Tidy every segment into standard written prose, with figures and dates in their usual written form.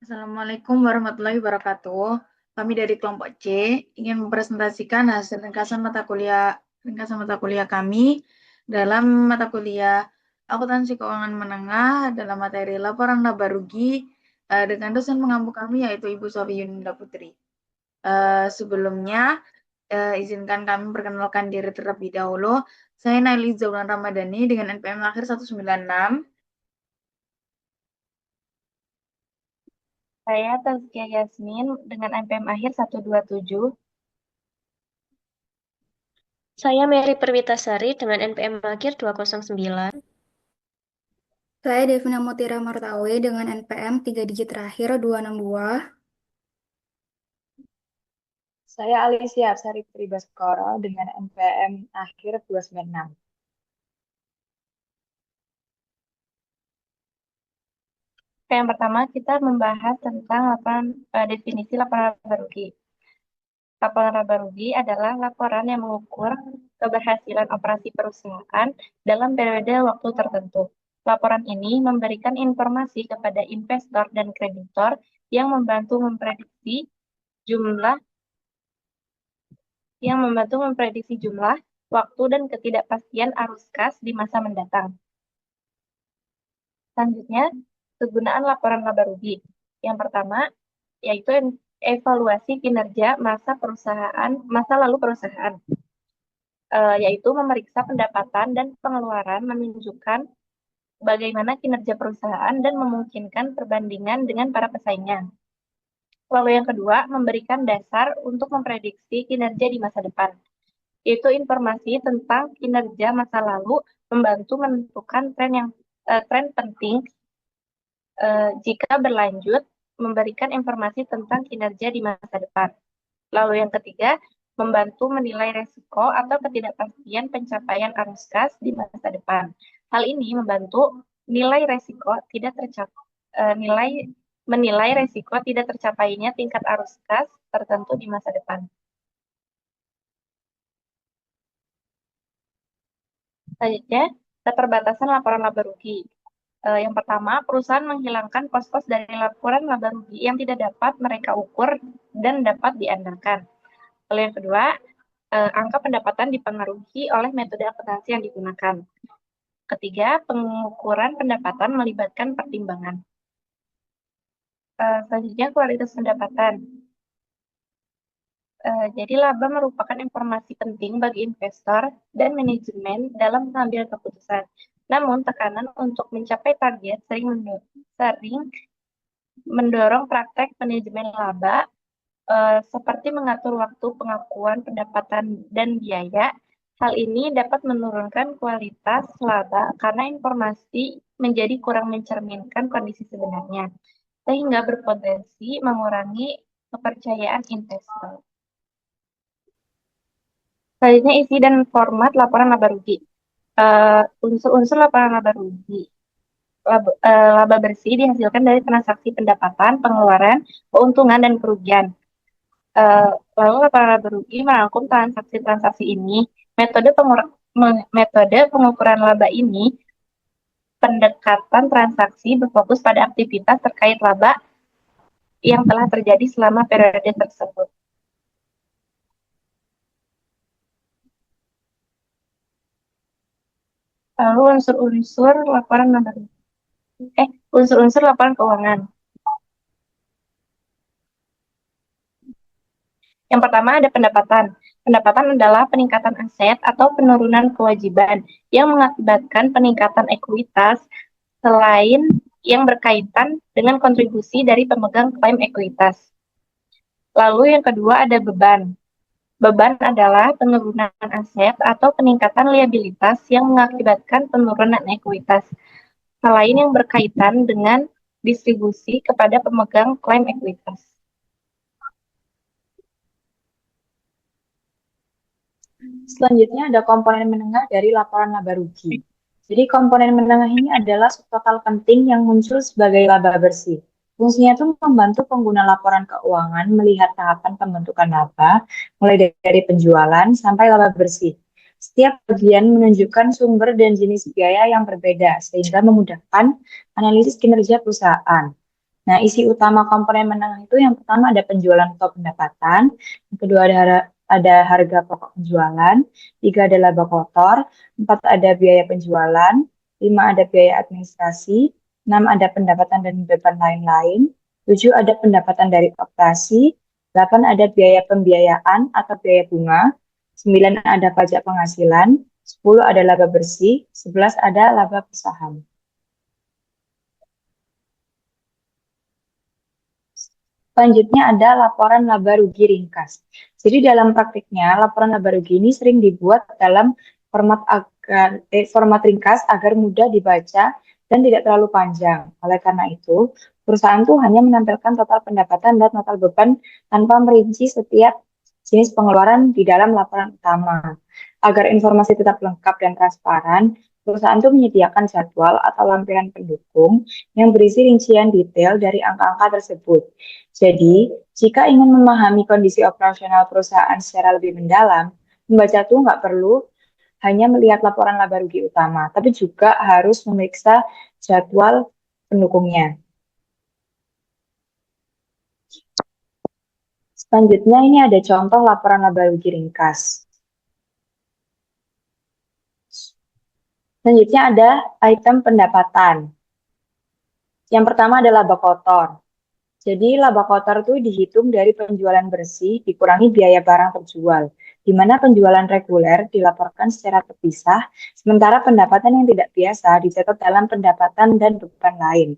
Assalamualaikum warahmatullahi wabarakatuh. Kami dari kelompok C ingin mempresentasikan hasil ringkasan mata kuliah kami dalam mata kuliah akuntansi keuangan menengah dalam materi laporan laba rugi dengan dosen pengampu kami yaitu Ibu Sofi Yuninda Putri. Sebelumnya izinkan kami perkenalkan diri terlebih dahulu. Saya Naili Zaulan Ramadhani dengan NPM akhir 196. Saya Tazkia Yasmin dengan NPM akhir 127. Saya Mary Perwitasari dengan NPM akhir 209. Saya Devina Mutira Martawi dengan NPM 3 digit terakhir 262. Saya Alicia Apsari Tribaskoro dengan NPM akhir 296. Yang pertama kita membahas tentang definisi laporan laba rugi. Laporan laba rugi adalah laporan yang mengukur keberhasilan operasi perusahaan dalam periode waktu tertentu. Laporan ini memberikan informasi kepada investor dan kreditor yang jumlah mememprediksi jumlah, waktu, dan ketidakpastian arus kas di masa mendatang. Selanjutnya, kegunaan laporan laba rugi. Yang pertama, yaitu evaluasi kinerja masa lalu perusahaan, yaitu memeriksa pendapatan dan pengeluaran menunjukkan bagaimana kinerja perusahaan dan memungkinkan perbandingan dengan para pesaingnya. Lalu yang kedua, memberikan dasar untuk memprediksi kinerja di masa depan, yaitu informasi tentang kinerja masa lalu membantu menentukan tren penting jika berlanjut memberikan informasi tentang kinerja di masa depan. Lalu yang ketiga, membantu menilai resiko atau ketidakpastian pencapaian arus kas di masa depan. Hal ini membantu nilai resiko tidak tercapai, menilai resiko tidak tercapainya tingkat arus kas tertentu di masa depan. Selanjutnya, keterbatasan laporan laba rugi. Yang pertama, perusahaan menghilangkan pos-pos dari laporan laba rugi yang tidak dapat mereka ukur dan dapat diandalkan. Lalu yang kedua, angka pendapatan dipengaruhi oleh metode akuntansi yang digunakan. Ketiga, pengukuran pendapatan melibatkan pertimbangan. Selanjutnya, kualitas pendapatan. Jadi laba merupakan informasi penting bagi investor dan manajemen dalam mengambil keputusan. Namun, tekanan untuk mencapai target sering mendorong praktek manajemen laba seperti mengatur waktu pengakuan pendapatan dan biaya. Hal ini dapat menurunkan kualitas laba karena informasi menjadi kurang mencerminkan kondisi sebenarnya, sehingga berpotensi mengurangi kepercayaan investor. Selanjutnya, isi dan format laporan laba rugi. Unsur-unsur laporan laba rugi. Laba bersih dihasilkan dari transaksi pendapatan, pengeluaran, keuntungan, dan kerugian. Lalu laporan laba rugi merangkum transaksi-transaksi ini. Metode pengukuran laba ini, pendekatan transaksi berfokus pada aktivitas terkait laba yang telah terjadi selama periode tersebut. Lalu unsur-unsur laporan laba rugi. Unsur-unsur laporan keuangan. Yang pertama ada pendapatan. Pendapatan adalah peningkatan aset atau penurunan kewajiban yang mengakibatkan peningkatan ekuitas selain yang berkaitan dengan kontribusi dari pemegang klaim ekuitas. Lalu yang kedua ada beban. Beban adalah penurunan aset atau peningkatan liabilitas yang mengakibatkan penurunan ekuitas selain yang berkaitan dengan distribusi kepada pemegang klaim ekuitas. Selanjutnya ada komponen menengah dari laporan laba rugi. Jadi komponen menengah ini adalah subtotal penting yang muncul sebagai laba bersih. Fungsinya itu membantu pengguna laporan keuangan melihat tahapan pembentukan laba, mulai dari penjualan sampai laba bersih. Setiap bagian menunjukkan sumber dan jenis biaya yang berbeda, sehingga memudahkan analisis kinerja perusahaan. Nah, isi utama komponen menengah itu yang pertama ada penjualan atau pendapatan, yang kedua ada harga pokok penjualan, tiga ada laba kotor, empat ada biaya penjualan, lima ada biaya administrasi, enam ada pendapatan dan beban lain-lain, tujuh ada pendapatan dari operasi, delapan ada biaya pembiayaan atau biaya bunga, sembilan ada pajak penghasilan, 10 ada laba bersih, 11 ada laba bersaham. Selanjutnya ada laporan laba rugi ringkas. Jadi dalam praktiknya, laporan laba rugi ini sering dibuat dalam format ringkas agar mudah dibaca dan tidak terlalu panjang. Oleh karena itu, perusahaan tuh hanya menampilkan total pendapatan dan total beban tanpa merinci setiap jenis pengeluaran di dalam laporan utama. Agar informasi tetap lengkap dan transparan, perusahaan tuh menyediakan jadwal atau lampiran pendukung yang berisi rincian detail dari angka-angka tersebut. Jadi, jika ingin memahami kondisi operasional perusahaan secara lebih mendalam, membaca tuh nggak perlu hanya melihat laporan laba rugi utama, tapi juga harus memeriksa jadwal pendukungnya. Selanjutnya ini ada contoh laporan laba rugi ringkas. Selanjutnya ada item pendapatan. Yang pertama adalah laba kotor. Jadi laba kotor itu dihitung dari penjualan bersih dikurangi biaya barang terjual, di mana penjualan reguler dilaporkan secara terpisah, sementara pendapatan yang tidak biasa dicatat dalam pendapatan dan beban lain.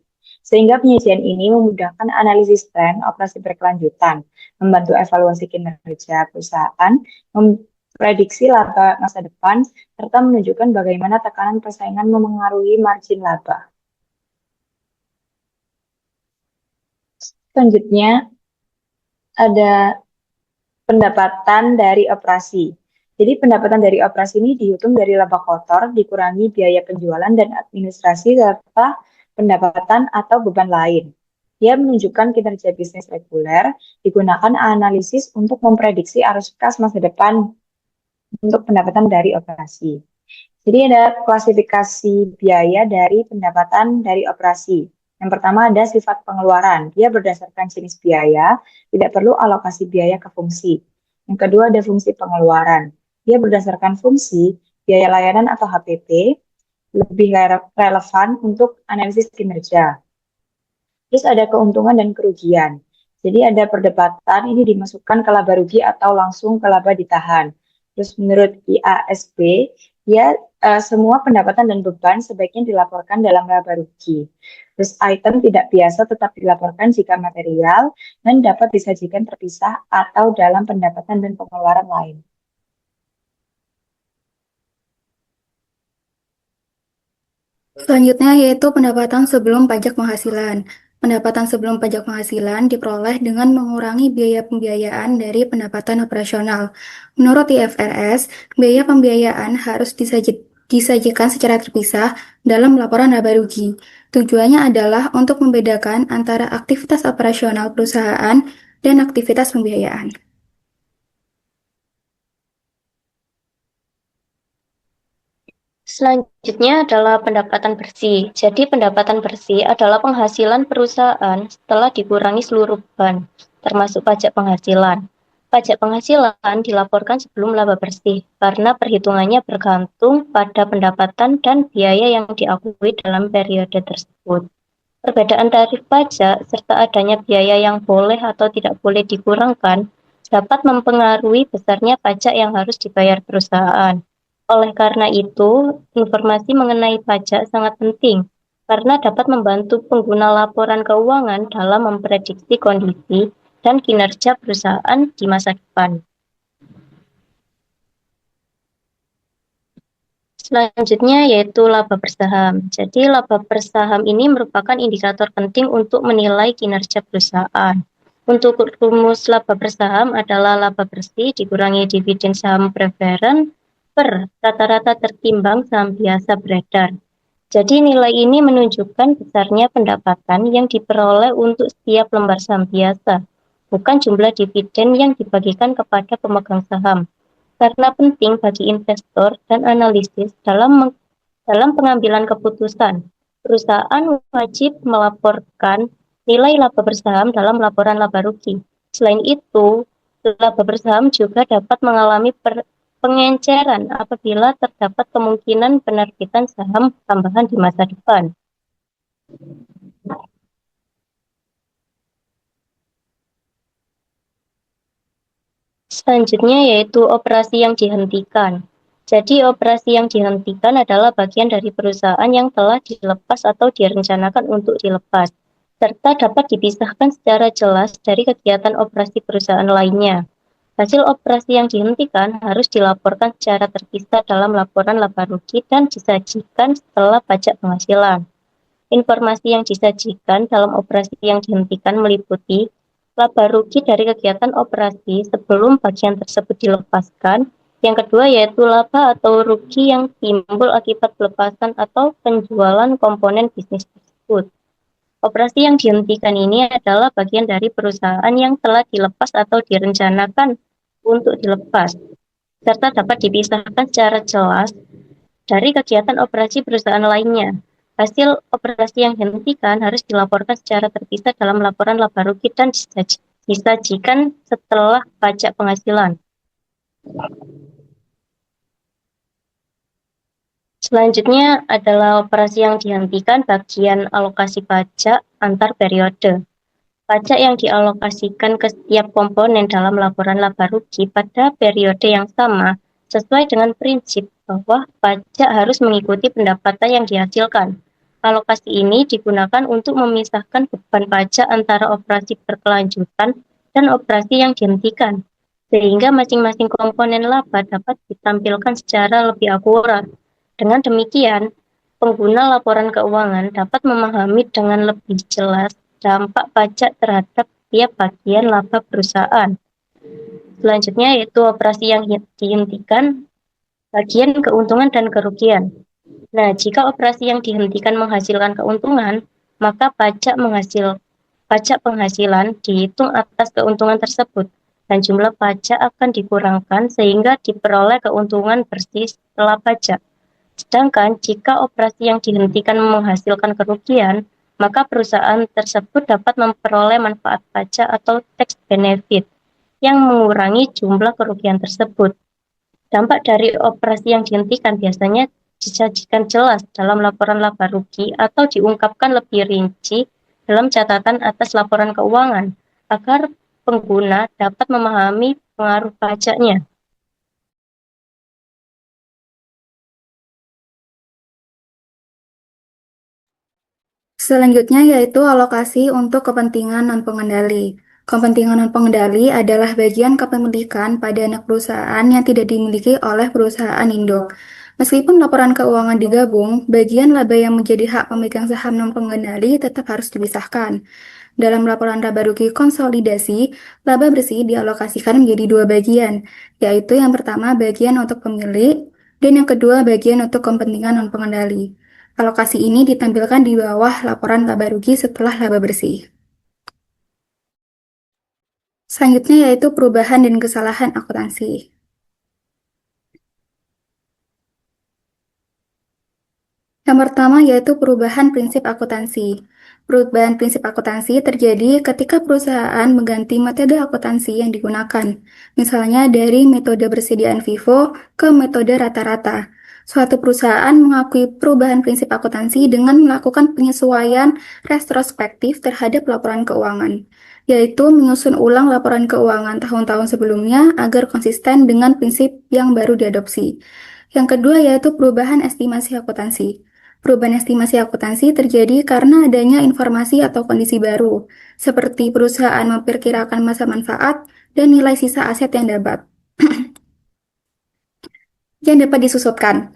Sehingga penyajian ini memudahkan analisis tren operasi berkelanjutan, membantu evaluasi kinerja perusahaan, memprediksi laba masa depan, serta menunjukkan bagaimana tekanan persaingan memengaruhi margin laba. Selanjutnya ada pendapatan dari operasi. Jadi pendapatan dari operasi ini dihitung dari laba kotor dikurangi biaya penjualan dan administrasi serta pendapatan atau beban lain. Dia menunjukkan kinerja bisnis reguler, digunakan analisis untuk memprediksi arus kas masa depan untuk pendapatan dari operasi. Jadi ada klasifikasi biaya dari pendapatan dari operasi. Yang pertama ada sifat pengeluaran. Dia berdasarkan jenis biaya, tidak perlu alokasi biaya ke fungsi. Yang kedua ada fungsi pengeluaran. Dia berdasarkan fungsi, biaya layanan atau HPP, lebih relevan untuk analisis kinerja. Terus ada keuntungan dan kerugian. Jadi ada perdebatan ini dimasukkan ke laba rugi atau langsung ke laba ditahan. Terus menurut IASB, ya semua pendapatan dan beban sebaiknya dilaporkan dalam laba rugi. Terus item tidak biasa tetap dilaporkan jika material dan dapat disajikan terpisah atau dalam pendapatan dan pengeluaran lain. Selanjutnya yaitu pendapatan sebelum pajak penghasilan. Pendapatan sebelum pajak penghasilan diperoleh dengan mengurangi biaya pembiayaan dari pendapatan operasional. Menurut IFRS, biaya pembiayaan harus disajikan secara terpisah dalam laporan laba rugi. Tujuannya adalah untuk membedakan antara aktivitas operasional perusahaan dan aktivitas pembiayaan. Selanjutnya adalah pendapatan bersih. Jadi pendapatan bersih adalah penghasilan perusahaan setelah dikurangi seluruh beban, termasuk pajak penghasilan. Pajak penghasilan dilaporkan sebelum laba bersih, karena perhitungannya bergantung pada pendapatan dan biaya yang diakui dalam periode tersebut. Perbedaan tarif pajak serta adanya biaya yang boleh atau tidak boleh dikurangkan dapat mempengaruhi besarnya pajak yang harus dibayar perusahaan. Oleh karena itu, informasi mengenai pajak sangat penting karena dapat membantu pengguna laporan keuangan dalam memprediksi kondisi dan kinerja perusahaan di masa depan. Selanjutnya yaitu laba bersaham. Jadi laba bersaham ini merupakan indikator penting untuk menilai kinerja perusahaan. Untuk rumus laba bersaham adalah laba bersih dikurangi dividen saham preferen per rata-rata tertimbang saham biasa beredar. Jadi nilai ini menunjukkan besarnya pendapatan yang diperoleh untuk setiap lembar saham biasa, bukan jumlah dividen yang dibagikan kepada pemegang saham. Karena penting bagi investor dan analisis dalam pengambilan keputusan, perusahaan wajib melaporkan nilai laba bersaham dalam laporan laba rugi. Selain itu, laba bersaham juga dapat mengalami pengenceran apabila terdapat kemungkinan penerbitan saham tambahan di masa depan. Selanjutnya yaitu operasi yang dihentikan. Jadi operasi yang dihentikan adalah bagian dari perusahaan yang telah dilepas atau direncanakan untuk dilepas, serta dapat dipisahkan secara jelas dari kegiatan operasi perusahaan lainnya. Hasil operasi yang dihentikan harus dilaporkan secara terpisah dalam laporan laba rugi dan disajikan setelah pajak penghasilan. Informasi yang disajikan dalam operasi yang dihentikan meliputi laba rugi dari kegiatan operasi sebelum bagian tersebut dilepaskan. Yang kedua yaitu laba atau rugi yang timbul akibat pelepasan atau penjualan komponen bisnis tersebut. Operasi yang dihentikan ini adalah bagian dari perusahaan yang telah dilepas atau direncanakan untuk dilepas, serta dapat dipisahkan secara jelas dari kegiatan operasi perusahaan lainnya. Hasil operasi yang dihentikan harus dilaporkan secara terpisah dalam laporan laba rugi dan disajikan setelah pajak penghasilan. Selanjutnya adalah operasi yang dihentikan bagian alokasi pajak antar periode. Pajak yang dialokasikan ke setiap komponen dalam laporan laba rugi pada periode yang sama sesuai dengan prinsip bahwa pajak harus mengikuti pendapatan yang dihasilkan. Alokasi ini digunakan untuk memisahkan beban pajak antara operasi berkelanjutan dan operasi yang dihentikan, sehingga masing-masing komponen laba dapat ditampilkan secara lebih akurat. Dengan demikian, pengguna laporan keuangan dapat memahami dengan lebih jelas dampak pajak terhadap tiap bagian laba perusahaan. Selanjutnya yaitu operasi yang dihentikan, bagian keuntungan dan kerugian. Nah, jika operasi yang dihentikan menghasilkan keuntungan, maka pajak penghasilan dihitung atas keuntungan tersebut dan jumlah pajak akan dikurangkan sehingga diperoleh keuntungan bersih setelah pajak. Sedangkan jika operasi yang dihentikan menghasilkan kerugian, maka perusahaan tersebut dapat memperoleh manfaat pajak atau tax benefit yang mengurangi jumlah kerugian tersebut. Dampak dari operasi yang dihentikan biasanya disajikan jelas dalam laporan laba rugi atau diungkapkan lebih rinci dalam catatan atas laporan keuangan agar pengguna dapat memahami pengaruh pajaknya. Selanjutnya yaitu alokasi untuk kepentingan non-pengendali. Kepentingan non-pengendali adalah bagian kepemilikan pada anak perusahaan yang tidak dimiliki oleh perusahaan induk. Meskipun laporan keuangan digabung, bagian laba yang menjadi hak pemegang saham non-pengendali tetap harus dipisahkan. Dalam laporan laba rugi konsolidasi, laba bersih dialokasikan menjadi dua bagian, yaitu yang pertama bagian untuk pemilik, dan yang kedua bagian untuk kepentingan non-pengendali. Alokasi ini ditampilkan di bawah laporan laba rugi setelah laba bersih. Selanjutnya yaitu perubahan dan kesalahan akuntansi. Yang pertama yaitu perubahan prinsip akuntansi. Perubahan prinsip akuntansi terjadi ketika perusahaan mengganti metode akuntansi yang digunakan, misalnya dari metode persediaan FIFO ke metode rata-rata. Suatu perusahaan mengakui perubahan prinsip akuntansi dengan melakukan penyesuaian retrospektif terhadap laporan keuangan, yaitu menyusun ulang laporan keuangan tahun-tahun sebelumnya agar konsisten dengan prinsip yang baru diadopsi. Yang kedua yaitu perubahan estimasi akuntansi. Perubahan estimasi akuntansi terjadi karena adanya informasi atau kondisi baru, seperti perusahaan memperkirakan masa manfaat dan nilai sisa aset yang dapat disusutkan.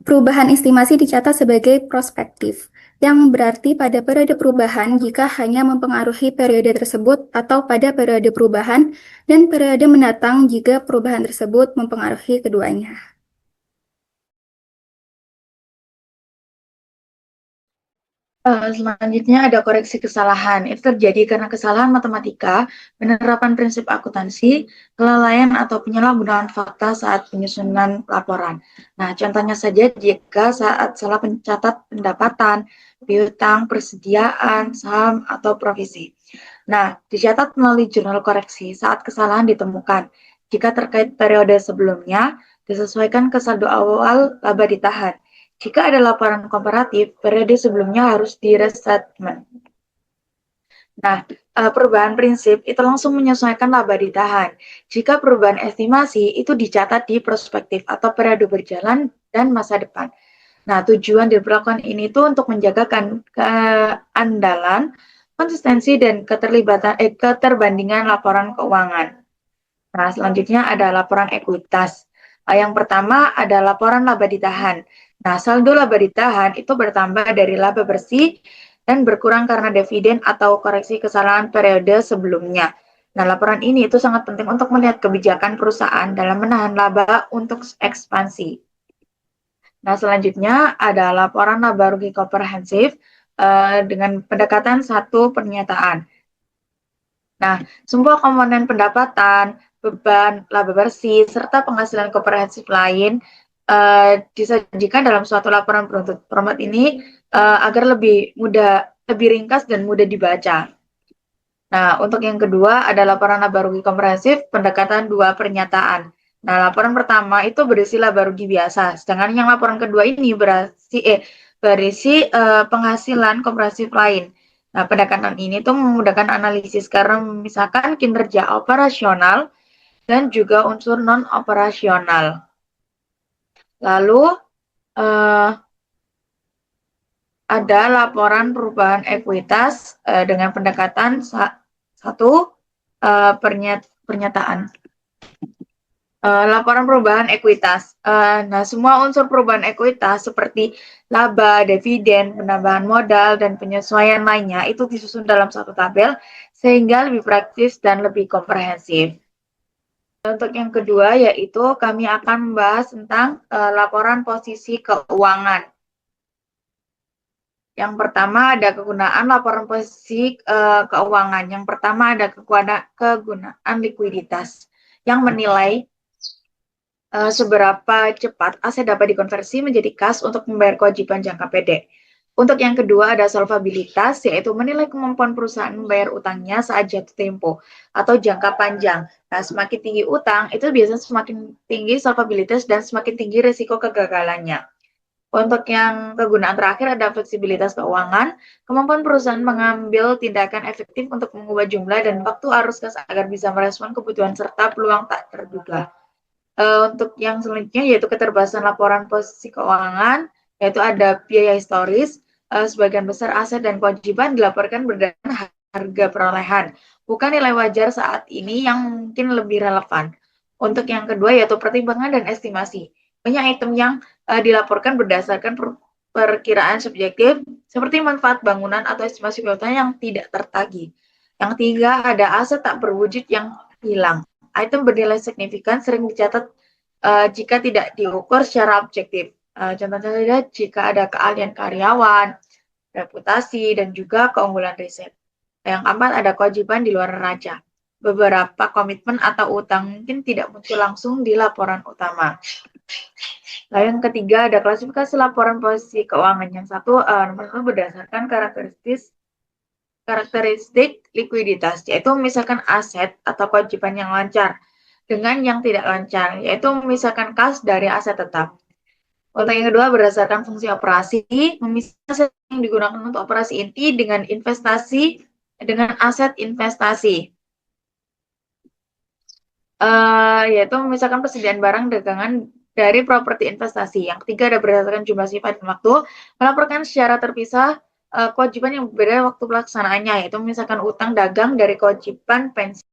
Perubahan estimasi dicatat sebagai prospektif, yang berarti pada periode perubahan jika hanya mempengaruhi periode tersebut atau pada periode perubahan dan periode mendatang jika perubahan tersebut mempengaruhi keduanya. Selanjutnya ada koreksi kesalahan. Itu terjadi karena kesalahan matematika, penerapan prinsip akuntansi, kelalaian atau penyalahgunaan fakta saat penyusunan laporan. Nah, contohnya saja jika saat salah pencatat pendapatan, piutang, persediaan, saham, atau provisi. Nah, dicatat melalui jurnal koreksi saat kesalahan ditemukan. Jika terkait periode sebelumnya, disesuaikan ke saldo awal laba ditahan. Jika ada laporan komparatif, periode sebelumnya harus di-restatement. Nah, perubahan prinsip itu langsung menyesuaikan laba ditahan. Jika perubahan estimasi itu dicatat di prospektif atau periode berjalan dan masa depan. Nah, tujuan diberlakukan ini itu untuk menjaga keandalan, konsistensi, dan keterbandingan laporan keuangan. Nah, selanjutnya ada laporan ekuitas. Yang pertama ada laporan laba ditahan. Nah, saldo laba ditahan itu bertambah dari laba bersih dan berkurang karena dividen atau koreksi kesalahan periode sebelumnya. Nah, laporan ini itu sangat penting untuk melihat kebijakan perusahaan dalam menahan laba untuk ekspansi. Nah, selanjutnya ada laporan laba rugi komprehensif dengan pendekatan satu pernyataan. Nah, semua komponen pendapatan, beban, laba bersih, serta penghasilan komprehensif lain disajikan dalam suatu laporan penuntut. Format ini agar lebih ringkas dan mudah dibaca. Nah, untuk yang kedua ada laporan laba rugi komprehensif, pendekatan dua pernyataan. Nah, laporan pertama itu berisi laba rugi biasa, sedangkan yang laporan kedua ini berisi penghasilan komprehensif lain. Nah, pendekatan ini tuh memudahkan analisis karena memisahkan kinerja operasional dan juga unsur non-operasional. Lalu ada laporan perubahan ekuitas dengan pendekatan satu pernyataan. Laporan perubahan ekuitas. Nah, semua unsur perubahan ekuitas seperti laba, dividen, penambahan modal, dan penyesuaian lainnya itu disusun dalam satu tabel sehingga lebih praktis dan lebih komprehensif. Untuk yang kedua yaitu kami akan membahas tentang laporan posisi keuangan. Yang pertama ada kegunaan laporan posisi keuangan. Yang pertama ada kegunaan likuiditas yang menilai seberapa cepat aset dapat dikonversi menjadi kas untuk membayar kewajiban jangka pendek. Untuk yang kedua ada solvabilitas, yaitu menilai kemampuan perusahaan membayar utangnya saat jatuh tempo atau jangka panjang. Nah, semakin tinggi utang, itu biasanya semakin tinggi solvabilitas dan semakin tinggi risiko kegagalannya. Untuk yang kegunaan terakhir ada fleksibilitas keuangan, kemampuan perusahaan mengambil tindakan efektif untuk mengubah jumlah dan waktu arus kas agar bisa merespon kebutuhan serta peluang tak terduga. Untuk yang selanjutnya yaitu keterbatasan laporan posisi keuangan, yaitu ada biaya historis, sebagian besar aset dan kewajiban dilaporkan berdasarkan harga perolehan, bukan nilai wajar saat ini yang mungkin lebih relevan. Untuk yang kedua yaitu pertimbangan dan estimasi. Banyak item yang dilaporkan berdasarkan perkiraan subjektif seperti manfaat bangunan atau estimasi piutang yang tidak tertagih. Yang tiga ada aset tak berwujud yang hilang. Item bernilai signifikan sering dicatat jika tidak diukur secara objektif. Contohnya saja jika ada keahlian karyawan, reputasi, dan juga keunggulan riset. Yang keempat ada kewajiban di luar neraca. Beberapa komitmen atau utang mungkin tidak muncul langsung di laporan utama. Lalu yang ketiga ada klasifikasi laporan posisi keuangan. Yang satu berdasarkan karakteristik likuiditas, yaitu memisahkan aset atau kewajiban yang lancar dengan yang tidak lancar, yaitu memisahkan kas dari aset tetap. Untuk yang kedua berdasarkan fungsi operasi, memisahkan aset yang digunakan untuk operasi inti dengan investasi dengan aset investasi. Yaitu memisahkan persediaan barang dagangan dari properti investasi. Yang ketiga ada berdasarkan jumlah sifat dan waktu, melaporkan secara terpisah kewajiban yang berbeda waktu pelaksanaannya, yaitu memisahkan utang dagang dari kewajiban pensiun.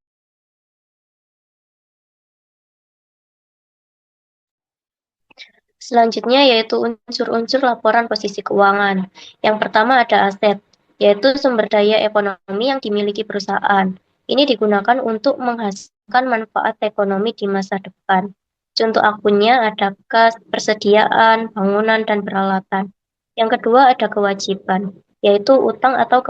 Selanjutnya yaitu unsur-unsur laporan posisi keuangan. Yang pertama ada aset, yaitu sumber daya ekonomi yang dimiliki perusahaan. Ini digunakan untuk menghasilkan manfaat ekonomi di masa depan. Contoh akunnya ada kas, persediaan, bangunan, dan peralatan. Yang kedua ada kewajiban. yaitu utang atau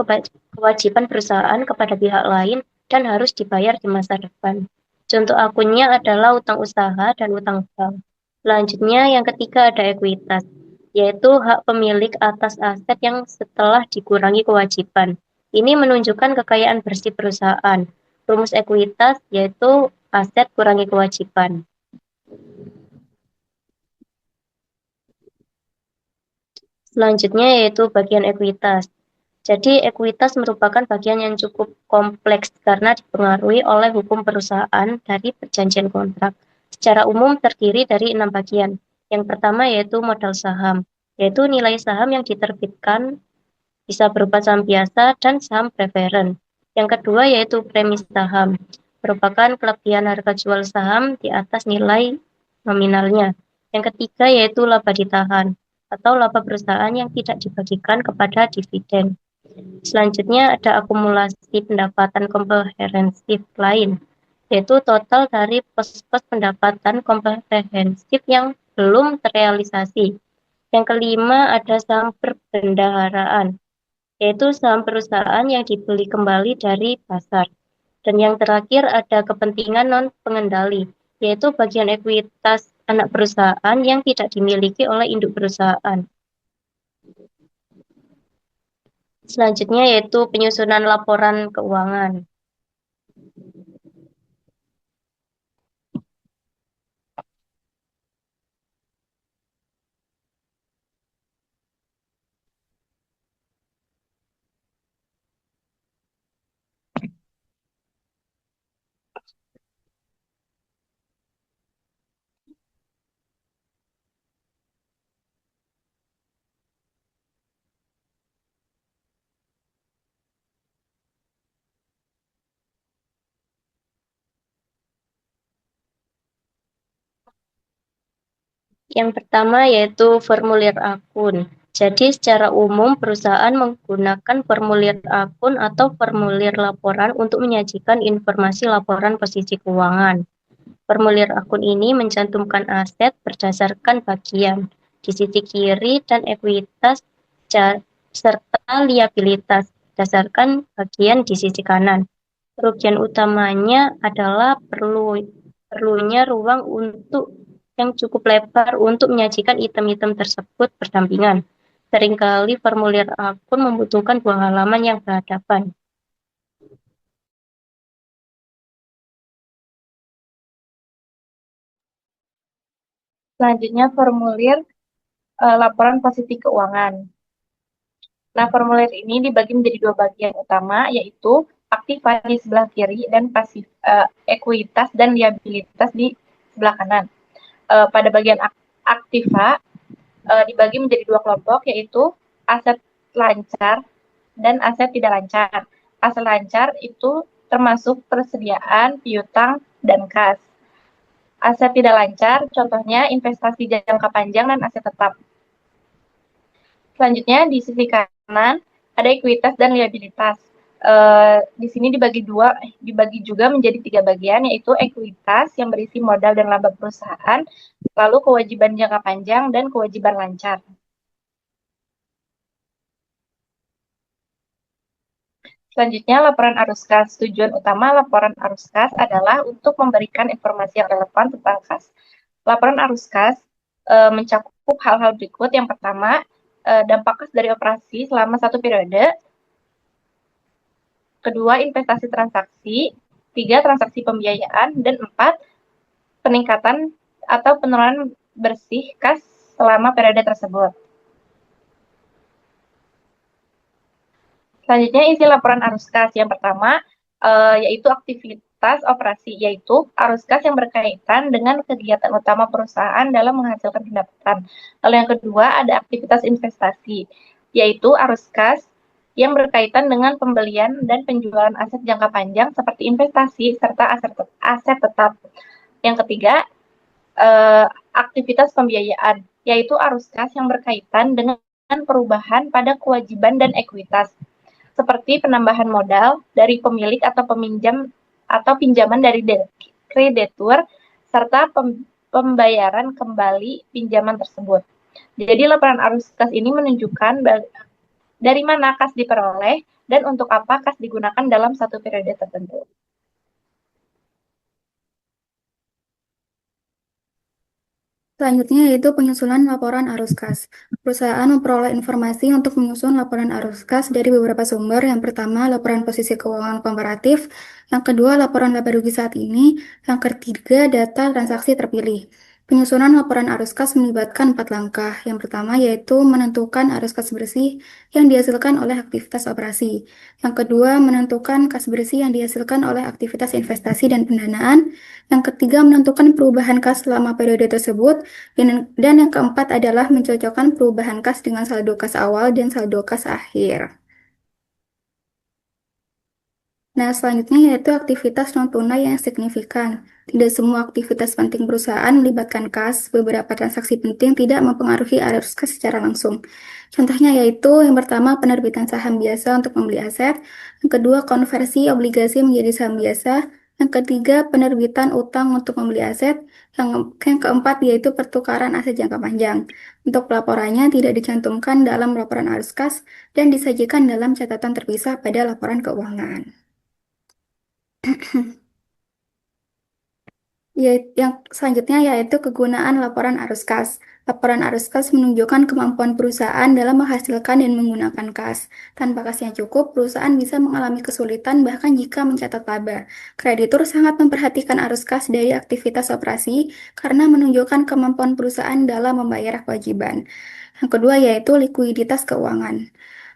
kewajiban perusahaan kepada pihak lain dan harus dibayar di masa depan. Contoh akunnya adalah utang usaha dan utang bank. Selanjutnya yang ketiga ada ekuitas, yaitu hak pemilik atas aset yang setelah dikurangi kewajiban. Ini menunjukkan kekayaan bersih perusahaan. Rumus ekuitas yaitu aset kurangi kewajiban. Selanjutnya yaitu bagian ekuitas. Jadi ekuitas merupakan bagian yang cukup kompleks karena dipengaruhi oleh hukum perusahaan dari perjanjian kontrak. Secara umum terdiri dari 6 bagian. Yang pertama yaitu modal saham, yaitu nilai saham yang diterbitkan bisa berupa saham biasa dan saham preferen. Yang kedua yaitu premi saham, merupakan kelebihan harga jual saham di atas nilai nominalnya. Yang ketiga yaitu laba ditahan, atau laba perusahaan yang tidak dibagikan kepada dividen. Selanjutnya ada akumulasi pendapatan komprehensif lain, yaitu total dari pos-pos pendapatan komprehensif yang belum terrealisasi. Yang kelima ada saham perbendaharaan, yaitu saham perusahaan yang dibeli kembali dari pasar. Dan yang terakhir ada kepentingan non-pengendali, yaitu bagian ekuitas anak perusahaan yang tidak dimiliki oleh induk perusahaan. Selanjutnya yaitu penyusunan laporan keuangan. Yang pertama yaitu formulir akun. Jadi secara umum perusahaan menggunakan formulir akun atau formulir laporan untuk menyajikan informasi laporan posisi keuangan. Formulir akun ini mencantumkan aset berdasarkan bagian di sisi kiri dan ekuitas serta liabilitas berdasarkan bagian di sisi kanan. Kerugian utamanya adalah perlunya ruang untuk yang cukup lebar untuk menyajikan item-item tersebut berdampingan. Seringkali formulir akun membutuhkan 2 halaman yang berhadapan. Selanjutnya formulir laporan posisi keuangan. Nah, formulir ini dibagi menjadi 2 bagian utama, yaitu aktiva di sebelah kiri dan pasif ekuitas dan liabilitas di sebelah kanan. Pada bagian aktiva dibagi menjadi 2 kelompok, yaitu aset lancar dan aset tidak lancar. Aset lancar itu termasuk persediaan, piutang, dan kas. Aset tidak lancar, contohnya investasi jangka panjang dan aset tetap. Selanjutnya di sisi kanan ada ekuitas dan liabilitas. Di sini dibagi juga menjadi 3 bagian, yaitu ekuitas yang berisi modal dan laba perusahaan, lalu kewajiban jangka panjang dan kewajiban lancar. Selanjutnya laporan arus kas. Tujuan utama laporan arus kas adalah untuk memberikan informasi yang relevan tentang kas. Laporan arus kas mencakup hal-hal berikut. Yang pertama, dampak kas dari operasi selama 1 periode. Kedua, investasi transaksi. 3, transaksi pembiayaan. Dan 4, peningkatan atau penurunan bersih kas selama periode tersebut. Selanjutnya isi laporan arus kas. Yang pertama, yaitu aktivitas operasi, yaitu arus kas yang berkaitan dengan kegiatan utama perusahaan dalam menghasilkan pendapatan. Lalu yang kedua ada aktivitas investasi, yaitu arus kas yang berkaitan dengan pembelian dan penjualan aset jangka panjang seperti investasi serta aset tetap. Yang ketiga, aktivitas pembiayaan, yaitu arus kas yang berkaitan dengan perubahan pada kewajiban dan ekuitas, seperti penambahan modal dari pemilik atau peminjam atau pinjaman dari kreditur serta pembayaran kembali pinjaman tersebut. Jadi laporan arus kas ini menunjukkan dari mana kas diperoleh, dan untuk apa kas digunakan dalam satu periode tertentu. Selanjutnya yaitu penyusunan laporan arus kas. Perusahaan memperoleh informasi untuk menyusun laporan arus kas dari beberapa sumber. Yang pertama, laporan posisi keuangan komparatif. Yang kedua, laporan laba rugi saat ini. Yang ketiga, data transaksi terpilih. Penyusunan laporan arus kas melibatkan 4 langkah. Yang pertama yaitu menentukan arus kas bersih yang dihasilkan oleh aktivitas operasi. Yang kedua, menentukan kas bersih yang dihasilkan oleh aktivitas investasi dan pendanaan. Yang ketiga, menentukan perubahan kas selama periode tersebut. Dan yang keempat adalah mencocokkan perubahan kas dengan saldo kas awal dan saldo kas akhir. Nah, selanjutnya yaitu aktivitas non-tunai yang signifikan. Tidak semua aktivitas penting perusahaan melibatkan kas. Beberapa transaksi penting tidak mempengaruhi arus kas secara langsung. Contohnya yaitu yang pertama penerbitan saham biasa untuk membeli aset, yang kedua konversi obligasi menjadi saham biasa, yang ketiga penerbitan utang untuk membeli aset, yang keempat yaitu pertukaran aset jangka panjang. Untuk pelaporannya tidak dicantumkan dalam laporan arus kas dan disajikan dalam catatan terpisah pada laporan keuangan. Yang selanjutnya yaitu kegunaan laporan arus kas. Laporan arus kas menunjukkan kemampuan perusahaan dalam menghasilkan dan menggunakan kas. Tanpa kas yang cukup, perusahaan bisa mengalami kesulitan bahkan jika mencatat laba. Kreditur sangat memperhatikan arus kas dari aktivitas operasi karena menunjukkan kemampuan perusahaan dalam membayar kewajiban. Yang kedua yaitu likuiditas keuangan.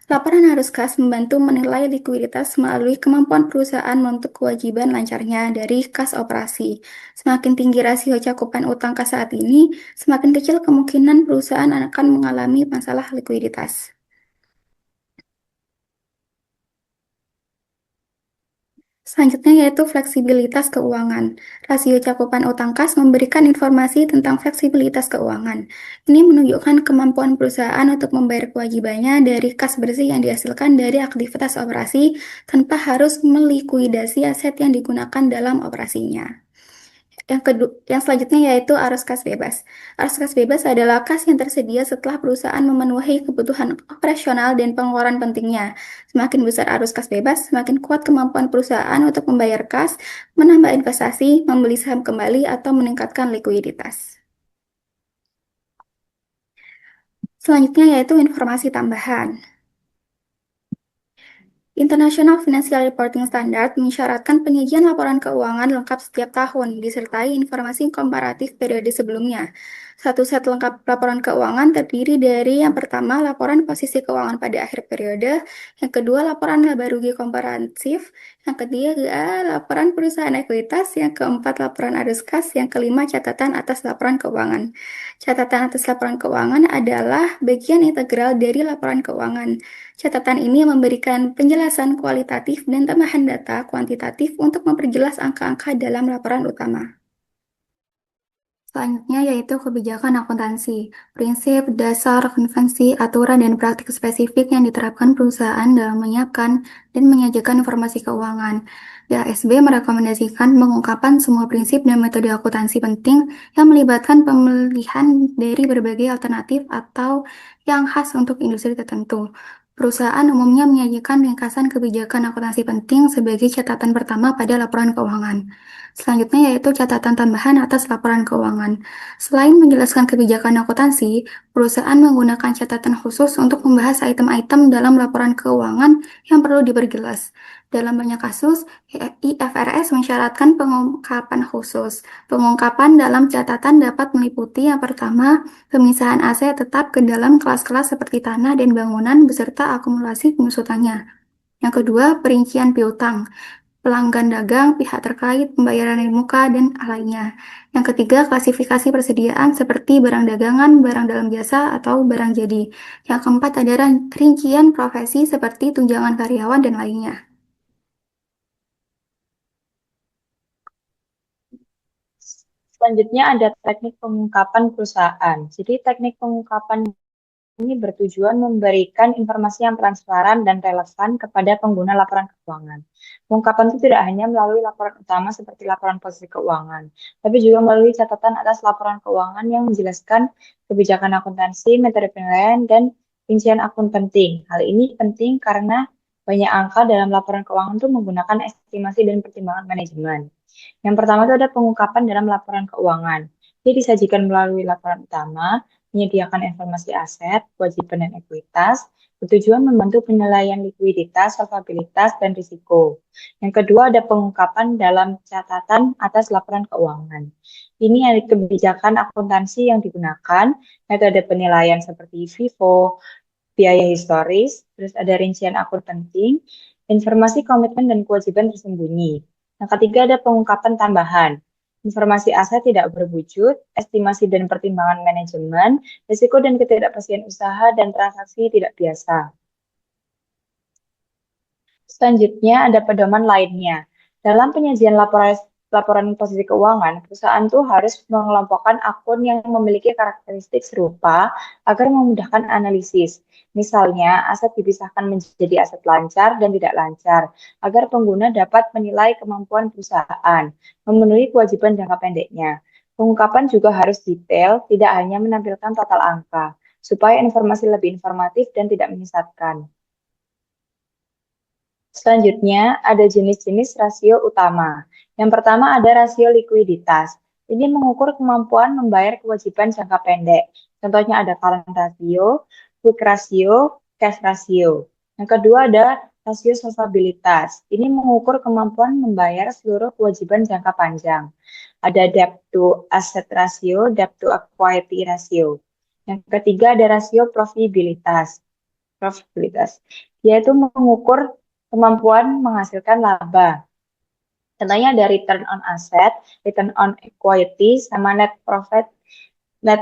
Laporan arus kas membantu menilai likuiditas melalui kemampuan perusahaan untuk kewajiban lancarnya dari kas operasi. Semakin tinggi rasio cakupan utang kas saat ini, semakin kecil kemungkinan perusahaan akan mengalami masalah likuiditas. Selanjutnya yaitu fleksibilitas keuangan. Rasio cakupan utang kas memberikan informasi tentang fleksibilitas keuangan. Ini menunjukkan kemampuan perusahaan untuk membayar kewajibannya dari kas bersih yang dihasilkan dari aktivitas operasi tanpa harus melikuidasi aset yang digunakan dalam operasinya. Yang selanjutnya yaitu arus kas bebas. Arus kas bebas adalah kas yang tersedia setelah perusahaan memenuhi kebutuhan operasional dan pengeluaran pentingnya. Semakin besar arus kas bebas, semakin kuat kemampuan perusahaan untuk membayar kas, menambah investasi, membeli saham kembali, atau meningkatkan likuiditas. Selanjutnya yaitu informasi tambahan. International Financial Reporting Standard mensyaratkan penyajian laporan keuangan lengkap setiap tahun, disertai informasi komparatif periode sebelumnya. Satu set lengkap laporan keuangan terdiri dari yang pertama, laporan posisi keuangan pada akhir periode, yang kedua, laporan laba rugi komparatif, yang ketiga, laporan perusahaan ekuitas, yang keempat, laporan arus kas, yang kelima, catatan atas laporan keuangan. Catatan atas laporan keuangan adalah bagian integral dari laporan keuangan. Catatan ini memberikan penjelasan kualitatif dan tambahan data kuantitatif untuk memperjelas angka-angka dalam laporan utama. Selanjutnya yaitu kebijakan akuntansi, prinsip, dasar, konvensi, aturan, dan praktik spesifik yang diterapkan perusahaan dalam menyiapkan dan menyajikan informasi keuangan. DASB merekomendasikan pengungkapan semua prinsip dan metode akuntansi penting yang melibatkan pemilihan dari berbagai alternatif atau yang khas untuk industri tertentu. Perusahaan umumnya menyajikan ringkasan kebijakan akuntansi penting sebagai catatan pertama pada laporan keuangan. Selanjutnya yaitu catatan tambahan atas laporan keuangan. Selain menjelaskan kebijakan akuntansi, perusahaan menggunakan catatan khusus untuk membahas item-item dalam laporan keuangan yang perlu diperjelas. Dalam banyak kasus, IFRS mensyaratkan pengungkapan khusus. Pengungkapan dalam catatan dapat meliputi yang pertama, pemisahan aset tetap ke dalam kelas-kelas seperti tanah dan bangunan beserta akumulasi pengusutannya. Yang kedua, perincian piutang, pelanggan dagang, pihak terkait, pembayaran dari muka, dan lainnya. Yang ketiga, klasifikasi persediaan seperti barang dagangan, barang dalam jasa, atau barang jadi. Yang keempat, ada rincian profesi seperti tunjangan karyawan dan lainnya. Selanjutnya ada teknik pengungkapan perusahaan. Jadi teknik pengungkapan ini bertujuan memberikan informasi yang transparan dan relevan kepada pengguna laporan keuangan. Pengungkapan itu tidak hanya melalui laporan utama seperti laporan posisi keuangan, tapi juga melalui catatan atas laporan keuangan yang menjelaskan kebijakan akuntansi, metode penilaian, dan Rincian akun penting. Hal ini penting karena banyak angka dalam laporan keuangan itu menggunakan estimasi dan pertimbangan manajemen. Yang pertama itu ada pengungkapan dalam laporan keuangan. Ini disajikan melalui laporan utama, menyediakan informasi aset, kewajiban dan ekuitas, bertujuan membantu penilaian likuiditas, solvabilitas, dan risiko. Yang kedua ada pengungkapan dalam catatan atas laporan keuangan. Ini ada kebijakan akuntansi yang digunakan, metode penilaian seperti FIFO, biaya historis, terus ada rincian akun penting, informasi komitmen dan kewajiban tersembunyi. Yang ketiga ada pengungkapan tambahan. Informasi aset tidak berwujud, estimasi dan pertimbangan manajemen, risiko dan ketidakpastian usaha, dan transaksi tidak biasa. Selanjutnya ada pedoman lainnya. Dalam penyajian laporan posisi keuangan, perusahaan itu harus mengelompokkan akun yang memiliki karakteristik serupa agar memudahkan analisis. Misalnya, aset dipisahkan menjadi aset lancar dan tidak lancar, agar pengguna dapat menilai kemampuan perusahaan, memenuhi kewajiban jangka pendeknya. Pengungkapan juga harus detail, tidak hanya menampilkan total angka, supaya informasi lebih informatif dan tidak menyesatkan. Selanjutnya, ada jenis-jenis rasio utama. Yang pertama ada rasio likuiditas. Ini mengukur kemampuan membayar kewajiban jangka pendek. Contohnya ada current ratio, quick ratio, cash ratio. Yang kedua ada rasio solvabilitas. Ini mengukur kemampuan membayar seluruh kewajiban jangka panjang. Ada debt to asset ratio, debt to equity ratio. Yang ketiga ada rasio profitabilitas. Dia itu mengukur kemampuan menghasilkan laba. Contohnya ada return on asset, return on equity, sama net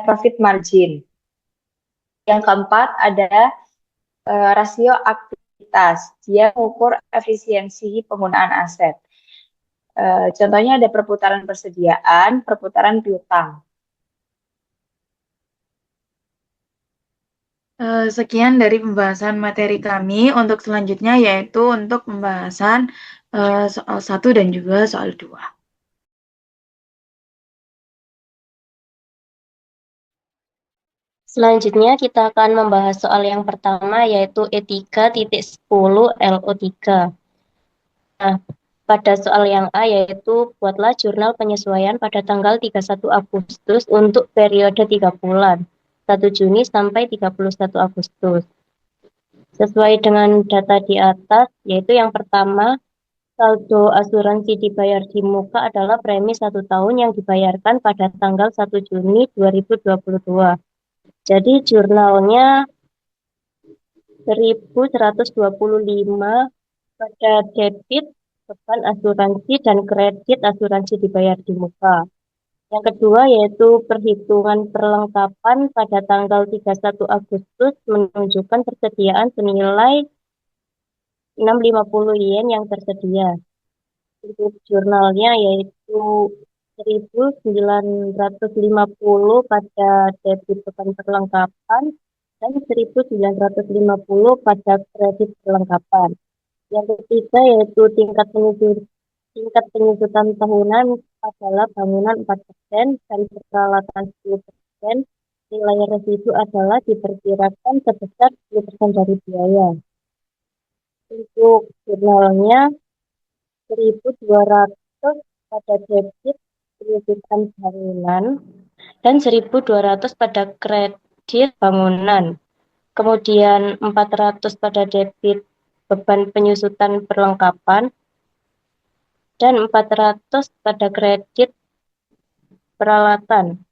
profit margin. Yang keempat ada rasio aktivitas. Dia mengukur efisiensi penggunaan aset. Contohnya ada perputaran persediaan, perputaran piutang. Sekian dari pembahasan materi kami. Untuk selanjutnya yaitu untuk pembahasan soal 1 dan juga soal 2. Selanjutnya kita akan membahas soal yang pertama yaitu E3.10 LO3. Nah, pada soal yang A yaitu buatlah jurnal penyesuaian pada tanggal 31 Agustus untuk periode 3 bulan, 1 Juni sampai 31 Agustus. Sesuai dengan data di atas, yaitu yang pertama, saldo asuransi dibayar di muka adalah premi 1 tahun yang dibayarkan pada tanggal 1 Juni 2022. Jadi jurnalnya 1.125 pada debit beban asuransi dan kredit asuransi dibayar di muka. Yang kedua yaitu perhitungan perlengkapan pada tanggal 31 Agustus menunjukkan persediaan senilai 650 yen yang tersedia. Untuk jurnalnya yaitu 1.950 pada debit beban perlengkapan dan 1.950 pada kredit perlengkapan. Yang ketiga yaitu tingkat penyusutan tahunan adalah bangunan 4% dan peralatan 10%. Nilai residu adalah diperkirakan sebesar 10% dari biaya. Untuk jurnalnya 1.200 pada debit penyusutan bangunan dan 1.200 pada kredit bangunan. Kemudian 400 pada debit beban penyusutan perlengkapan dan 400 pada kredit peralatan.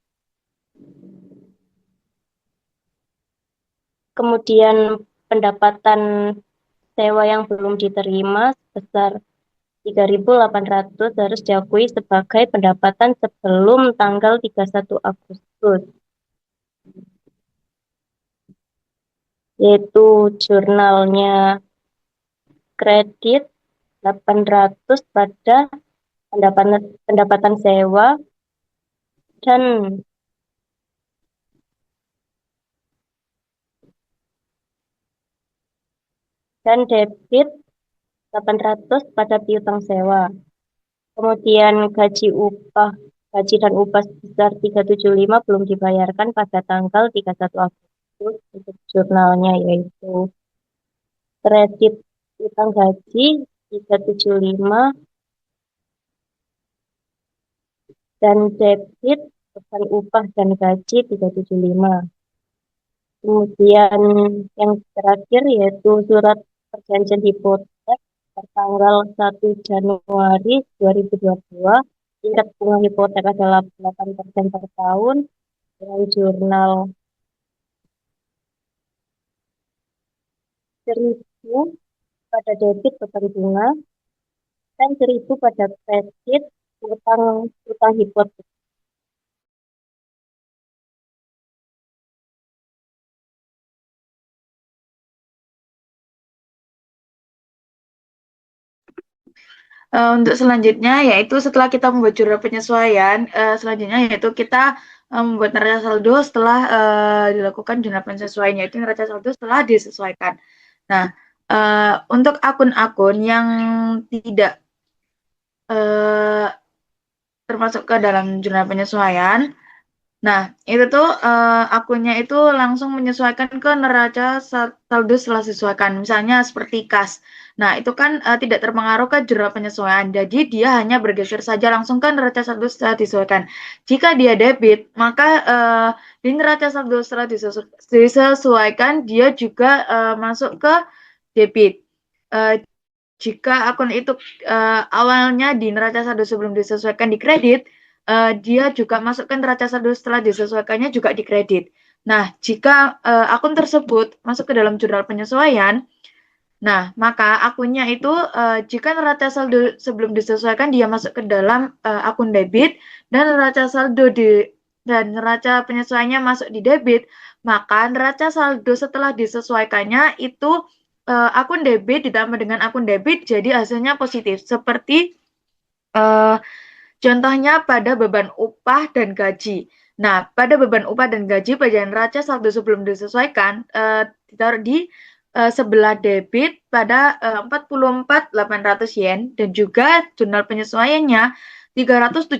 Kemudian pendapatan sewa yang belum diterima sebesar 3.800 harus diakui sebagai pendapatan sebelum tanggal 31 Agustus. Yaitu jurnalnya kredit 800 pada pendapatan sewa dan debit 800 pada piutang sewa. Kemudian gaji dan upah sebesar 375 belum dibayarkan pada tanggal 31 Agustus. untuk jurnalnya, yaitu kredit utang gaji 375 dan debit beban upah dan gaji 375. Kemudian yang terakhir yaitu surat perjanjian hipotek tertanggal 1 Januari 2022. Tingkat bunga hipotek adalah 8% per tahun dengan jurnal 1.000 pada debit beban bunga dan 1.000 pada kredit utang hipotek. Untuk selanjutnya yaitu setelah kita membuat jurnal penyesuaian, selanjutnya yaitu kita membuat neraca saldo setelah dilakukan jurnal penyesuaian, yaitu neraca saldo setelah disesuaikan. Nah, untuk akun-akun yang tidak termasuk ke dalam jurnal penyesuaian, nah itu tuh akunnya itu langsung menyesuaikan ke neraca saldo setelah disesuaikan, misalnya seperti kas. Nah itu kan tidak terpengaruh ke jurnal penyesuaian, jadi dia hanya bergeser saja langsung ke neraca saldo setelah disesuaikan. Jika dia debit, maka di neraca saldo setelah disesuaikan dia juga masuk ke debit. Jika akun itu awalnya di neraca saldo sebelum disesuaikan di kredit, dia juga masukkan neraca saldo setelah disesuaikannya juga di kredit. Nah, jika akun tersebut masuk ke dalam jurnal penyesuaian, nah maka akunnya itu jika neraca saldo sebelum disesuaikan dia masuk ke dalam akun debit dan neraca saldo dan neraca penyesuaiannya masuk di debit, maka neraca saldo setelah disesuaikannya itu akun debit ditambah dengan akun debit jadi hasilnya positif. Seperti contohnya pada beban upah dan gaji. Nah, pada beban upah dan gaji pada neraca saldo sebelum disesuaikan ditaruh di sebelah debit pada 44.800 yen dan juga jurnal penyesuaiannya 375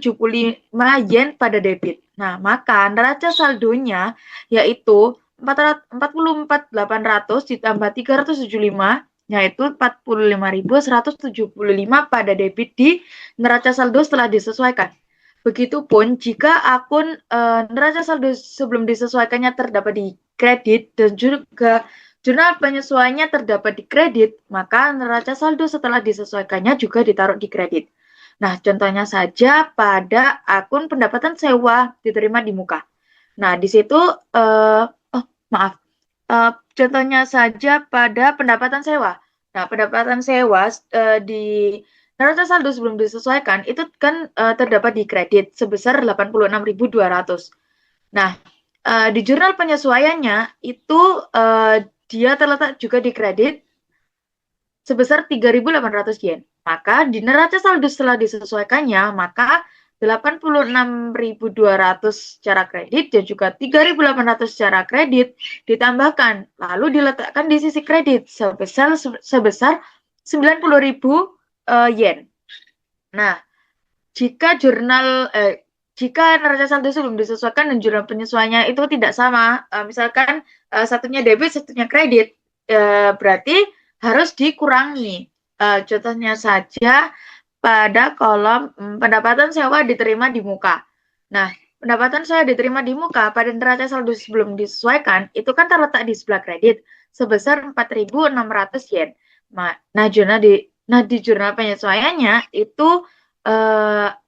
yen pada debit. Nah, maka neraca saldonya yaitu 44.800 ditambah 375 yaitu 45.175 pada debit di neraca saldo setelah disesuaikan. Begitupun jika akun neraca saldo sebelum disesuaikannya terdapat di kredit dan juga jurnal penyesuaiannya terdapat di kredit, maka neraca saldo setelah disesuaikannya juga ditaruh di kredit. Nah, contohnya saja pada akun pendapatan sewa diterima di muka. Nah, di situ contohnya saja pada pendapatan sewa. Nah, pendapatan sewa di neraca saldo sebelum disesuaikan itu kan terdapat di kredit sebesar 86.200. Nah, di jurnal penyesuaiannya itu dia terletak juga di kredit sebesar 3.800 yen. Maka di neraca saldo setelah disesuaikannya, maka 86.200 secara kredit dan juga 3.800 secara kredit ditambahkan lalu diletakkan di sisi kredit sebesar 90.000 yen. Nah, jika neraca saldo sebelum disesuaikan dan jurnal penyesuaiannya itu tidak sama, misalkan satunya debit, satunya kredit, berarti harus dikurangi. Contohnya saja pada kolom pendapatan sewa diterima di muka. Nah, pendapatan sewa diterima di muka pada neraca saldo sebelum disesuaikan itu kan terletak di sebelah kredit sebesar 4.600 yen. Nah, di jurnal penyesuaiannya itu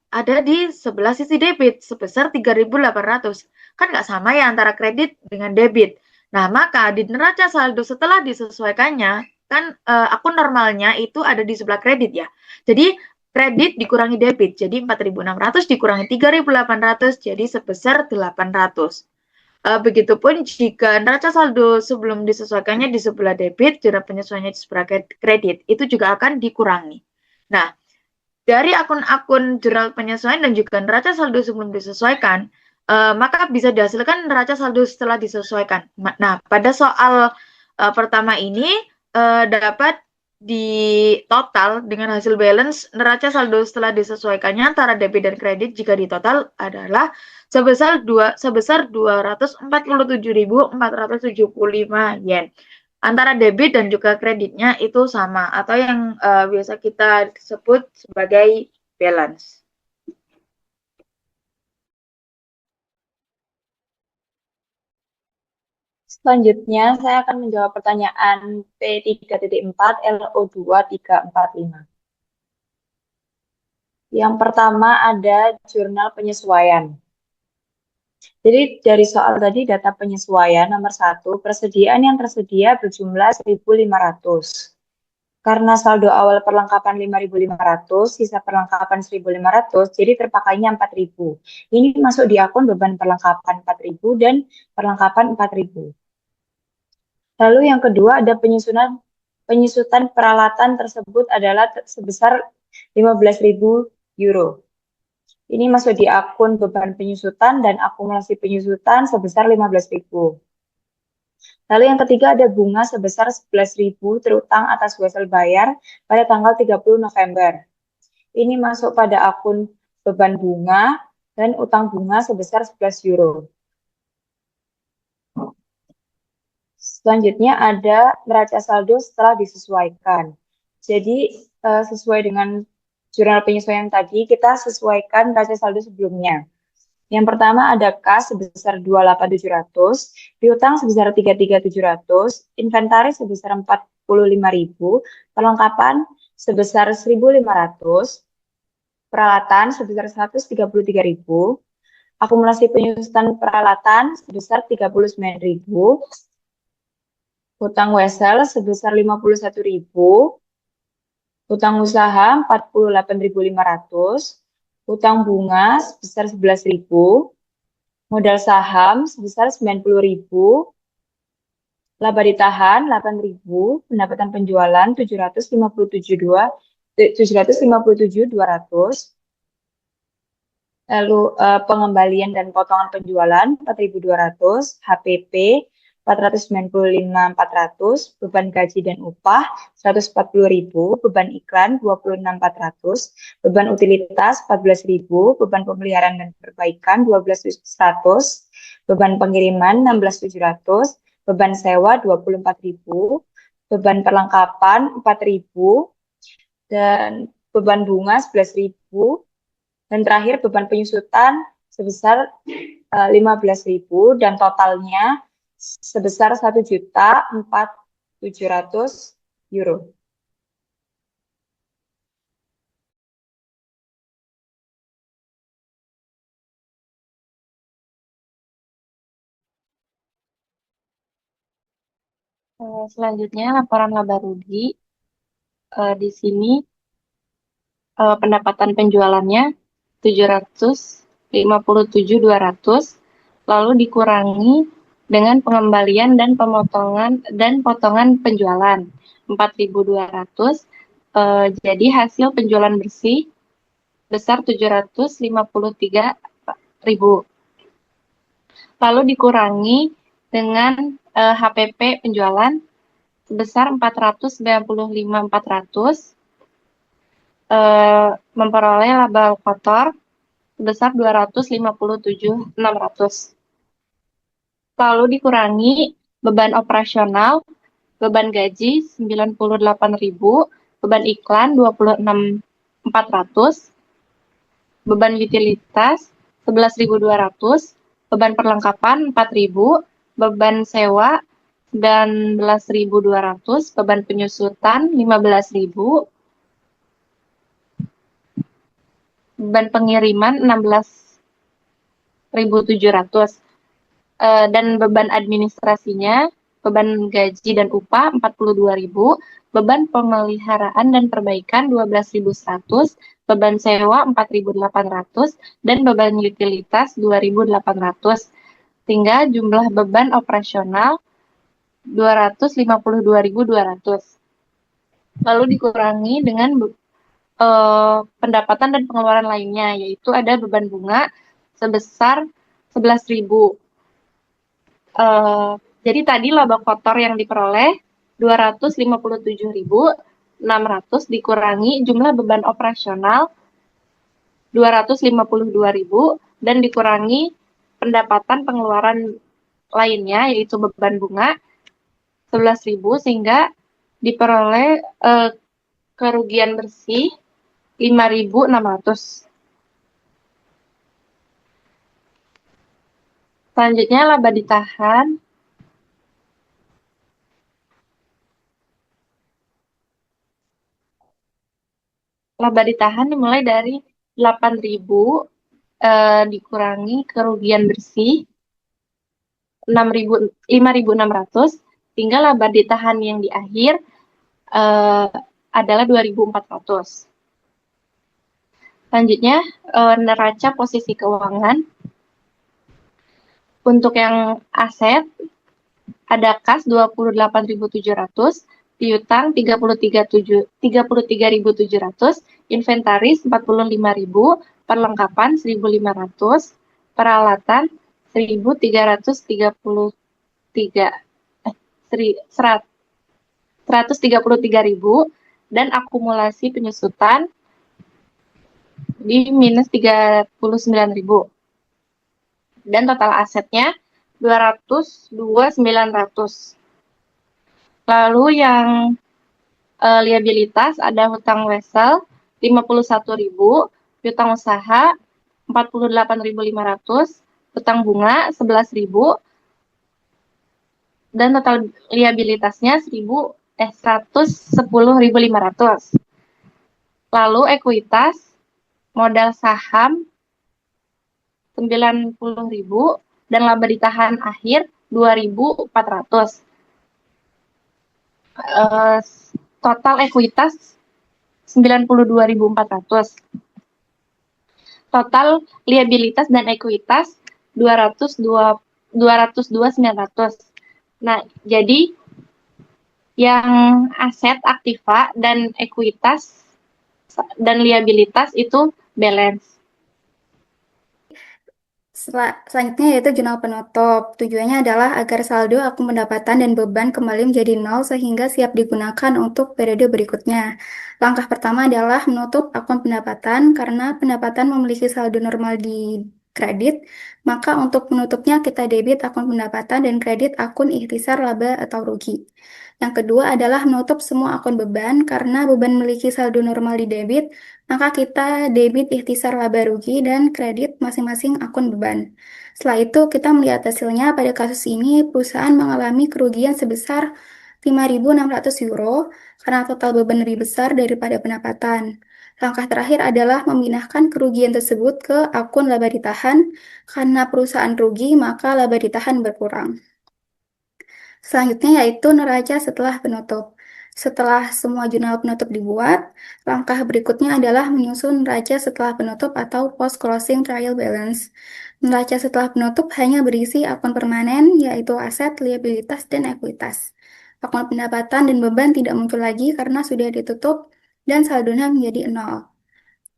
ada di sebelah sisi debit sebesar 3.800. Kan nggak sama ya antara kredit dengan debit. Nah, maka di neraca saldo setelah disesuaikannya kan akun normalnya itu ada di sebelah kredit ya. Jadi kredit dikurangi debit, jadi 4.600 dikurangi 3.800, jadi sebesar 800. Begitupun jika neraca saldo sebelum disesuaikannya di sebelah debit, jurnal penyesuaiannya di sebelah kredit, itu juga akan dikurangi. Nah, dari akun-akun jurnal penyesuaian dan juga neraca saldo sebelum disesuaikan, maka bisa dihasilkan neraca saldo setelah disesuaikan. Nah, pada soal pertama ini dapat di total dengan hasil balance, neraca saldo setelah disesuaikannya antara debit dan kredit jika di total adalah sebesar 247.475 yen. Antara debit dan juga kreditnya itu sama atau yang biasa kita sebut sebagai balance. Selanjutnya, saya akan menjawab pertanyaan P3.4 LO2 345. Yang pertama ada jurnal penyesuaian. Jadi dari soal tadi data penyesuaian nomor 1, persediaan yang tersedia berjumlah 1.500. Karena saldo awal perlengkapan 5.500, sisa perlengkapan 1.500, jadi terpakainya 4.000. Ini masuk di akun beban perlengkapan 4.000 dan perlengkapan 4.000. Lalu yang kedua ada penyusutan peralatan tersebut adalah sebesar 15.000 euro. Ini masuk di akun beban penyusutan dan akumulasi penyusutan sebesar 15.000. Lalu yang ketiga ada bunga sebesar 11.000 terutang atas wesel bayar pada tanggal 30 November. Ini masuk pada akun beban bunga dan utang bunga sebesar 11 euro. Selanjutnya ada neraca saldo setelah disesuaikan. Jadi sesuai dengan jurnal penyesuaian tadi, kita sesuaikan neraca saldo sebelumnya. Yang pertama ada kas sebesar 28.700, piutang sebesar 33.700, inventaris sebesar 45.000, perlengkapan sebesar 1.500, peralatan sebesar 133.000, akumulasi penyusutan peralatan sebesar 39.000, hutang wesel sebesar 51.000, hutang usaha 48.500, hutang bunga sebesar 11.000, modal saham sebesar 90.000, laba ditahan 8.000, pendapatan penjualan 757.200, lalu pengembalian dan potongan penjualan 4.200, HPP 495.400, beban gaji dan upah 140.000, beban iklan 26.400, beban utilitas 14.000, beban pemeliharaan dan perbaikan 12.100, beban pengiriman 16.700, beban sewa 24.000, beban perlengkapan 4.000, dan beban bunga 11.000, dan terakhir beban penyusutan sebesar 15.000 dan totalnya sebesar 1.4.700 euro. Selanjutnya laporan laba rugi. Di sini pendapatan penjualannya 757.200, lalu dikurangi dengan pengembalian dan potongan penjualan 4.200. Jadi hasil penjualan bersih besar 753.000. Lalu dikurangi dengan HPP penjualan sebesar 495.400, memperoleh laba kotor sebesar 257.600. Lalu dikurangi beban operasional, beban gaji 98.000, beban iklan 26.400, beban utilitas 11.200, beban perlengkapan 4.000, beban sewa 19.200, beban penyusutan 15.000, beban pengiriman 16.700, dan beban administrasinya, beban gaji dan upah 42.000, beban pemeliharaan dan perbaikan 12.100, beban sewa 4.800, dan beban utilitas 2.800, sehingga jumlah beban operasional 252.200. Lalu dikurangi dengan pendapatan dan pengeluaran lainnya, yaitu ada beban bunga sebesar 11.000. Jadi tadi laba kotor yang diperoleh 257.000, 3.600 dikurangi jumlah beban operasional 252.000 dan dikurangi pendapatan pengeluaran lainnya yaitu beban bunga 11.000 sehingga diperoleh kerugian bersih 5.600. Selanjutnya laba ditahan. Laba ditahan dimulai dari 8.000 dikurangi kerugian bersih 5.600 sehingga laba ditahan yang di akhir adalah 2.400. Selanjutnya neraca posisi keuangan. Untuk yang aset ada kas 28.700, piutang 33.700, inventaris 45.000, perlengkapan 1.500, peralatan 133.000 dan akumulasi penyusutan di minus 39.000. Dan total asetnya 202.900. Lalu yang liabilitas ada hutang wesel 51.000, hutang usaha 48.500, hutang bunga 11.000 dan total liabilitasnya 110.500. Lalu ekuitas modal saham 90.000 dan laba ditahan akhir 2.400. Total ekuitas 92.400. Total liabilitas dan ekuitas 202.900. Nah, jadi yang aset aktiva dan ekuitas dan liabilitas itu balance. Selanjutnya yaitu jurnal penutup. Tujuannya adalah agar saldo akun pendapatan dan beban kembali menjadi nol sehingga siap digunakan untuk periode berikutnya. Langkah pertama adalah menutup akun pendapatan karena pendapatan memiliki saldo normal di kredit, maka untuk menutupnya kita debit akun pendapatan dan kredit akun ikhtisar laba atau rugi. Yang kedua adalah menutup semua akun beban karena beban memiliki saldo normal di debit, maka kita debit ikhtisar laba rugi dan kredit masing-masing akun beban. Setelah itu kita melihat hasilnya pada kasus ini perusahaan mengalami kerugian sebesar 5.600 euro karena total beban lebih besar daripada pendapatan. Langkah terakhir adalah memindahkan kerugian tersebut ke akun laba ditahan. Karena perusahaan rugi, maka laba ditahan berkurang. Selanjutnya yaitu neraca setelah penutup. Setelah semua jurnal penutup dibuat, langkah berikutnya adalah menyusun neraca setelah penutup atau post-closing trial balance. Neraca setelah penutup hanya berisi akun permanen, yaitu aset, liabilitas, dan ekuitas. Akun pendapatan dan beban tidak muncul lagi karena sudah ditutup dan saldonya menjadi nol.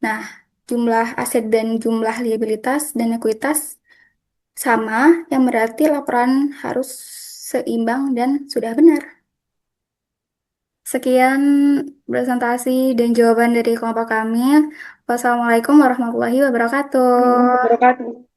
Nah, jumlah aset dan jumlah liabilitas dan ekuitas sama, yang berarti laporan harus seimbang dan sudah benar. Sekian presentasi dan jawaban dari kelompok kami. Wassalamualaikum warahmatullahi wabarakatuh. Wabarakatuh.